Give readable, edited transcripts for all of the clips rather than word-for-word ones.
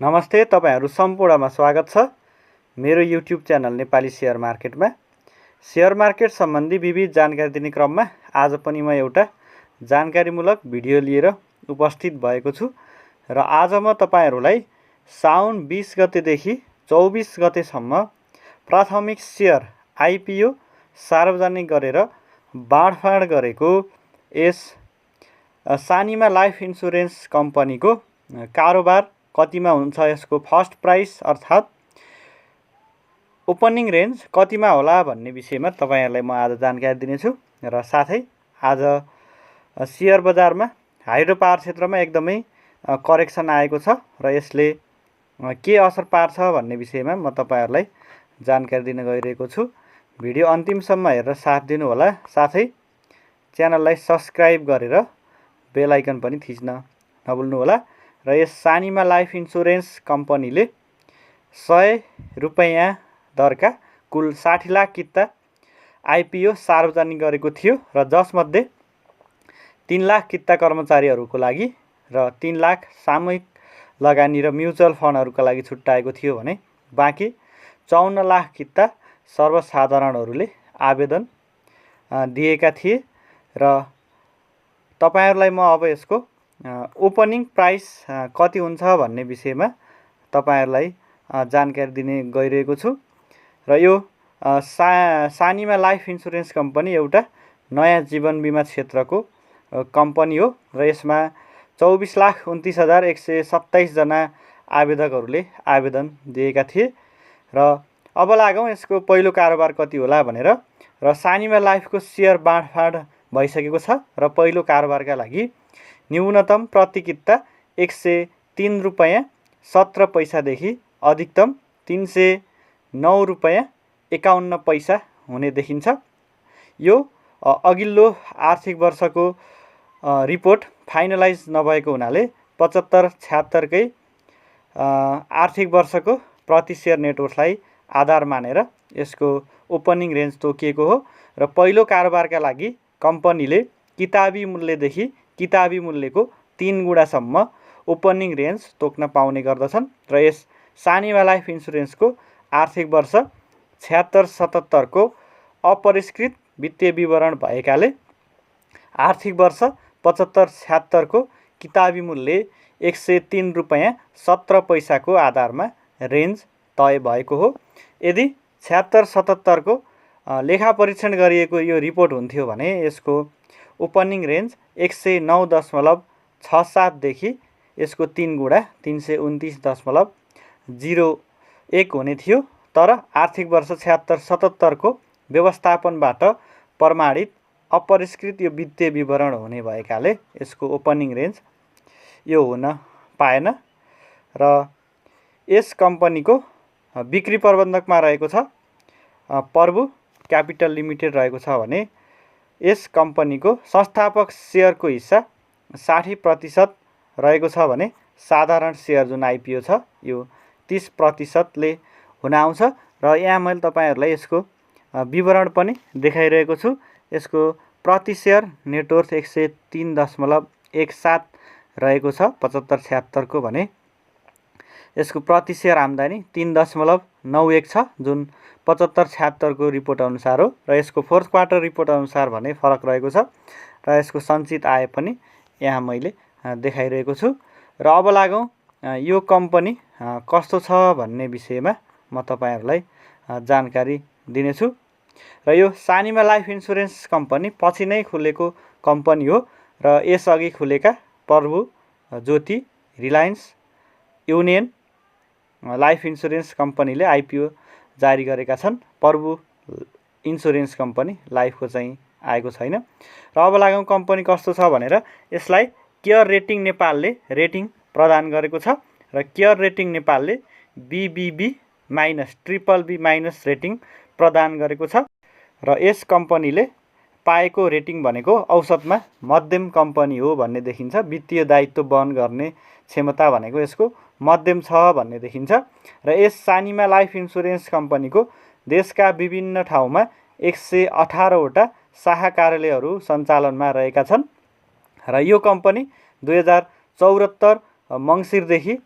नमस्ते, तपाईहरु सम्पूर्णमा स्वागत छ मेरो युट्युब च्यानल नेपाली शेयर मार्केटमा। शेयर मार्केट सम्बन्धी विविध जानकारी दिने क्रममा आज पनि म एउटा जानकारीमूलक भिडियो लिएर उपस्थित भएको छु र आज म तपाईहरुलाई साउन 20 गतेदेखि 24 गतेसम्म प्राथमिक शेयर आइपिओ सार्वजनिक गरेर बाँडफाँड गरेको यस सानिमा लाइफ इन्स्योरेन्स कम्पनीको कारोबार कतिमा हुन्छ, यसको फर्स्ट प्राइस अर्थात् ओपनिङ रेन्ज कतिमा होला भन्ने विषयमा तपाईहरुलाई म आज जानकारी दिनेछु र साथै आज शेयर बजारमा हाइड्रो पावर क्षेत्रमा एकदमै करेक्सन आएको छ र यसले के असर पार्छ भन्ने विषयमा म तपाईहरुलाई जानकारी दिन गइरहेको छु। भिडियो अन्तिमसम्म हेरेर साथ दिनु होला, साथै च्यानललाई सब्स्क्राइब गरेर बेल आइकन पनि थिच्न नभुल्नु होला र यस सानिमा लाइफ इन्स्योरेन्स कम्पनीले 100 रुपैयाँ दरका कुल 60 लाख किता आइपिओ सार्वजनिक गरेको थियो र जसमध्ये 3 लाख किता कर्मचारीहरूको लागि र 3 लाख सामूहिक लगानी र म्युचुअल फन्डहरूका लागि छुट्याएको थियो भने बाँकी 54 लाख किता सर्वसाधारणहरूले आवेदन दिएका थिए र तपाईहरुलाई म अब यसको ओपनिङ प्राइस कति हुन्छ भन्ने विषयमा तपाईहरुलाई जानकारी दिने गइरहेको छु र यो सानिमा लाइफ इन्स्योरेन्स कम्पनी एउटा नयाँ जीवन बीमा क्षेत्रको कम्पनी हो र यसमा 24,29,127 जना आवेदकहरूले आवेदन दिएका थिए र अब लागौं यसको पहिलो कारोबार कति होला भनेर। र सानिमा लाइफको शेयर बाँडफाँड भइसकेको छ र पहिलो कारोबारका लागि न्यूनतम प्रति किता 103 रुपैयाँ 17 पैसादेखि अधिकतम 309 रुपैयाँ 51 पैसा हुने देखिन्छ। यो अघिल्लो आर्थिक वर्षको रिपोर्ट फाइनलाइज नभएको हुनाले 75-76 कै आर्थिक वर्षको प्रति शेयर नेटवर्थलाई आधार मानेर यसको ओपनिङ रेन्ज तोकिएको हो र पहिलो कारोबारका लागि कम्पनीले किताबी मूल्यदेखि किताबी मूल्यको 3 गुणासम्म ओपनिङ रेन्ज तोक्न पाउने गर्दछन् र यस सानिमा लाइफ इन्स्योरेन्सको आर्थिक वर्ष 76-77 को अपरिष्कृत वित्तीय विवरण भएकाले आर्थिक वर्ष 75-76 को किताबी मूल्य 103 रुपैयाँ 17 पैसाको आधारमा रेन्ज तय भएको हो। यदि 76-77 को लेखा परीक्षण गरिएको यो रिपोर्ट हुन्थ्यो भने यसको ओपनिङ रेन्ज 109.67 देखि यसको 3 गुणा 329.01 हुने थियो, तर आर्थिक वर्ष 76-77 को व्यवस्थापनबाट प्रमाणित अपरिष्कृत यो वित्तीय विवरण हुने भएकाले यसको ओपनिङ रेन्ज यो हुन पाएन र यस कम्पनीको बिक्री प्रबन्धकमा रहेको छ प्रभु क्यापिटल लिमिटेड रहेको छ भने यस कम्पनीको संस्थापक शेयरको हिस्सा 60% रहेको छ भने साधारण शेयर जुन आइपिओ छ यो 30% ले हुन आउँछ र यहाँ मैले तपाईहरुलाई यसको विवरण पनि देखाइरहेको छु। यसको प्रति शेयर नेटवर्थ 103.17 रहेको छ 75-76 को भने यसको प्रति शेयर आम्दानी 3.91 छ जुन 75-76 को रिपोर्ट अनुसार हो र यसको फोर्थ क्वार्टर रिपोर्ट अनुसार भने फरक रहेको छ र यसको सञ्चित आय पनि यहाँ मैले देखाइरहेको छु। र अब लागौं यो कम्पनी कस्तो छ भन्ने विषयमा म तपाईहरुलाई जानकारी दिनेछु र यो सानिमा लाइफ इन्स्योरेन्स कम्पनी पछि नै खुलेको कम्पनी हो र यसअघि खुलेका प्रभु, ज्योति, रिलायन्स, युनियन लाइफ इन्स्योरेन्स कम्पनीले आइपिओ जारी गरेका छन्। प्रभु इन्स्योरेन्स कम्पनी लाइफको चाहिँ आएको छैन र अब लागौं कम्पनी कस्तो छ भनेर। यसलाई केयर रेटिङ नेपालले रेटिङ प्रदान गरेको छ र केयर रेटिङ नेपालले BBB- BBB- रेटिङ प्रदान गरेको छ र यस कम्पनीले पाएको रेटिङ भनेको औसतमा मध्यम कम्पनी हो भन्ने देखिन्छ। वित्तीय दायित्व वहन गर्ने क्षमता भनेको यसको मध्यम छ भन्ने देखिन्छ र यस सानिमा लाइफ इन्स्योरेन्स कम्पनीको देशका विभिन्न ठाउँमा 118 वटा शाखा कार्यालयहरू सञ्चालनमा रहेका छन् र यो कम्पनी 2074 मङ्सिरदेखि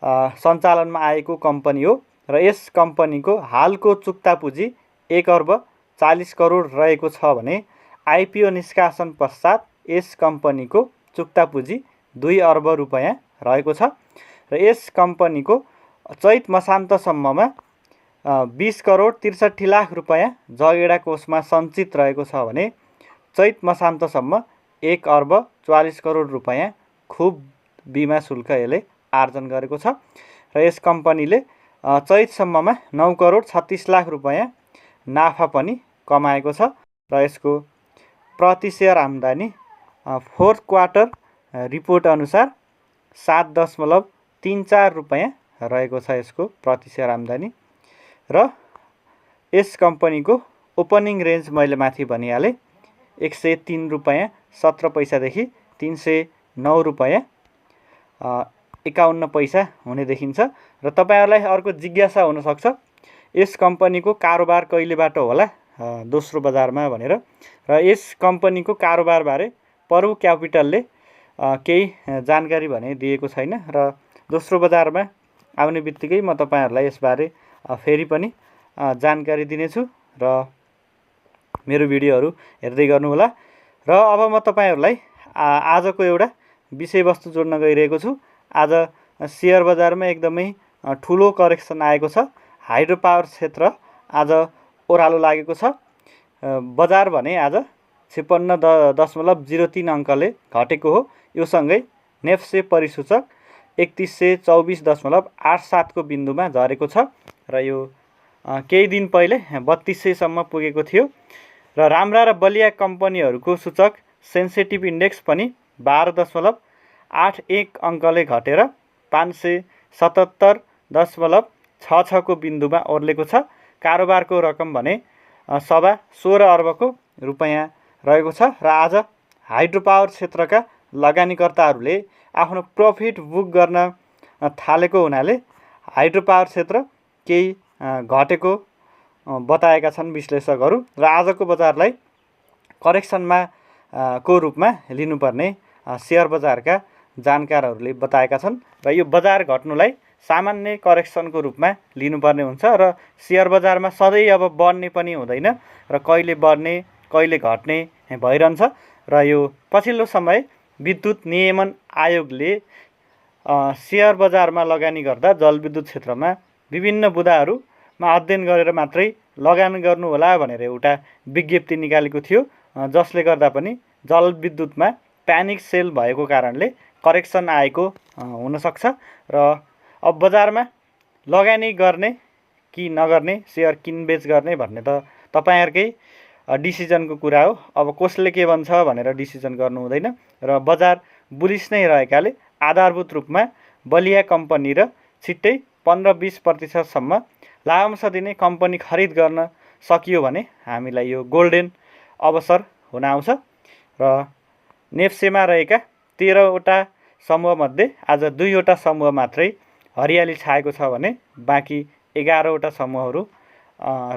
सञ्चालनमा आएको कम्पनी हो र यस कम्पनीको हालको चुक्ता पुँजी 1 अर्ब 40 करोड रहेको छ भने आइपिओ निष्कासन पश्चात यस कम्पनीको चुक्ता पुँजी 2 अर्ब रुपैयाँ रहेको छ र यस कम्पनीको चैत मसान्तसम्ममा 20 करोड 63 लाख रुपैयाँ जगेडा कोषमा सञ्चित रहेको छ भने चैत मसान्तसम्म 1 अर्ब 44 करोड रुपैयाँ खुब बिमा शुल्क यसले आर्जन गरेको छ र यस कम्पनीले चैतसम्ममा 9 करोड 36 लाख रुपैयाँ नाफा पनि कमाएको छ र यसको प्रति सेयर आम्दानी फोर्थ क्वार्टर रिपोर्ट अनुसार 7.34 रुपैयाँ रहेको छ यसको प्रति सेयर आम्दानी र यस कम्पनीको ओपनिङ रेन्ज मैले माथि भनिहालेँ 103 रुपैयाँ 17 पैसादेखि 309 रुपैयाँ 51 पैसा हुने देखिन्छ र तपाईहरुलाई अर्को जिज्ञासा हुनसक्छ यस कम्पनीको कारोबार कहिलेबाट होला दोस्रो बजारमा भनेर र यस कम्पनीको कारोबारबारे परु क्यापिटलले केही जानकारी भने दिएको छैन र दोस्रो बजारमा आउने बित्तिकै म तपाईहरुलाई यसबारे फेरि पनि जानकारी दिनेछु र मेरो भिडियोहरु हेर्दै गर्नुहोला र अब म तपाईहरुलाई आजको एउटा विषयवस्तु जोड्न गइरहेको छु। आज शेयर बजारमा एकदमै ठुलो करेक्सन आएको छ। हाइड्रो पावर क्षेत्र आज ओह्रालो लागेको छ। बजार भने आज 56.03 अङ्कले घटेको हो। यो सँगै नेप्से परिसूचक 3124.87 को बिन्दुमा झरेको छ र यो केही दिन पहिले 3200 सम्म पुगेको थियो र राम्रा र बलिया कम्पनीहरूको सूचक सेन्सिटिभ इन्डेक्स पनि 12.81 अङ्कले घटेर 577.66 को बिन्दुमा ओर्लेको छ। कारोबारको रकम भने सभा 16 अर्बको रुपैयाँ रहेको छ र आज हाइड्रो पावर क्षेत्रका लगानीकर्ताहरूले आफ्नो प्रफिट बुक गर्न थालेको हुनाले हाइड्रो पावर क्षेत्र केही घटेको बताएका छन् विश्लेषकहरू र आजको बजारलाई करेक्सनमा को रूपमा लिनुपर्ने शेयर बजारका जानकारहरूले बताएका छन् र यो बजार घट्नुलाई सामान्य करेक्सनको रूपमा लिनुपर्ने हुन्छ र शेयर बजारमा सधैँ अब बढ्ने पनि हुँदैन र कहिले बढ्ने कहिले घट्ने भइरहन्छ र यो पछिल्लो समय विद्युत नियमन आयोगले शेयर बजारमा लगानी गर्दा जलविद्युत क्षेत्रमा विभिन्न बुँदाहरूमा अध्ययन गरेर मात्रै लगानी गर्नु होला भनेर एउटा विज्ञप्ति निकालेको थियो जसले गर्दा पनि जलविद्युतमा प्यानिक सेल भएको कारणले करेक्सन आएको हुन सक्छ र अब बजारमा लगानी गर्ने कि नगर्ने शेयर किनबेच गर्ने भन्ने त तपाईहरुकै डिसिजनको कुरा हो। अब कसले के भन्छ भनेर डिसिजन गर्नु हुँदैन र बजार बुलिस नै रहेकाले आधारभूत रूपमा बलिया कम्पनी र छिट्टै 15-20% सम्म लाभांश दिने कम्पनी खरिद गर्न सकियो भने हामीलाई यो गोल्डन अवसर हुन आउँछ र नेप्सेमा रहेका 13 वटा समूह मध्ये आज 2 वटा समूह मात्रै हरियाली छाएको छ भने बाँकी 11 वटा समूहहरू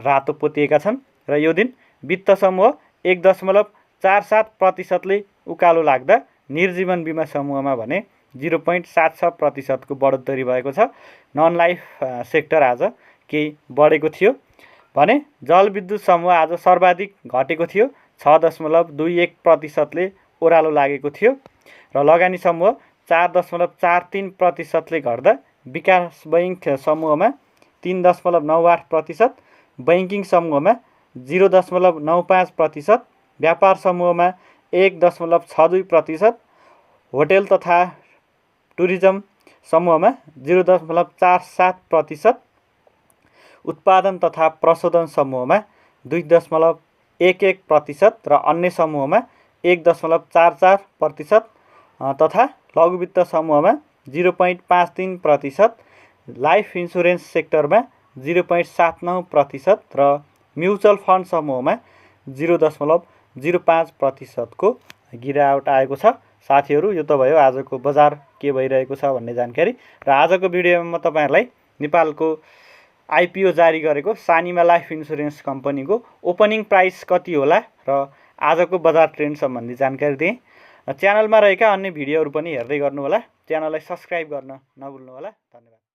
रातो पोतिएका छन् र यो दिन वित्त समूह 1.47% ले उकालो लाग्दा निर्जीवन बीमा समूहमा भने 0.76% को बढोत्तरी भएको छ। नन लाइफ सेक्टर आज केही बढेको थियो भने जलविद्युत समूह आज सर्वाधिक घटेको थियो 6.21% ले ओह्रालो लागेको थियो र लगानी समूह 4.43% ले घट्दा विकास बैंक समूहमा 3.98%, बैंकिङ समूहमा 0.95%, व्यापार समूहमा 1.62%, होटल तथा टुरिज्म समूहमा 0.47%, उत्पादन तथा प्रशोधन समूहमा 2.11% र अन्य समूहमा 1.44% तथा लघुवित्त समूहमा 0.53%, लाइफ इन्सुरेन्स सेक्टरमा 0.79% र म्युचुअल फन्ड समूहमा 0.05% को गिरावट आएको छ। साथीहरू यो त भयो आजको बजार के भइरहेको छ भन्ने जानकारी र आजको भिडियोमा म तपाईहरुलाई नेपालको आइपिओ जारी गरेको सानिमा लाइफ इन्सुरेन्स कम्पनीको ओपनिङ प्राइस कति होला र आजको बजार ट्रेन्ड सम्बन्धी जानकारी दिएँ। च्यानलमा रहेका अन्य भिडियोहरू पनि हेर्दै गर्नुहोला। च्यानललाई सब्स्क्राइब गर्न नभुल्नुहोला। धन्यवाद।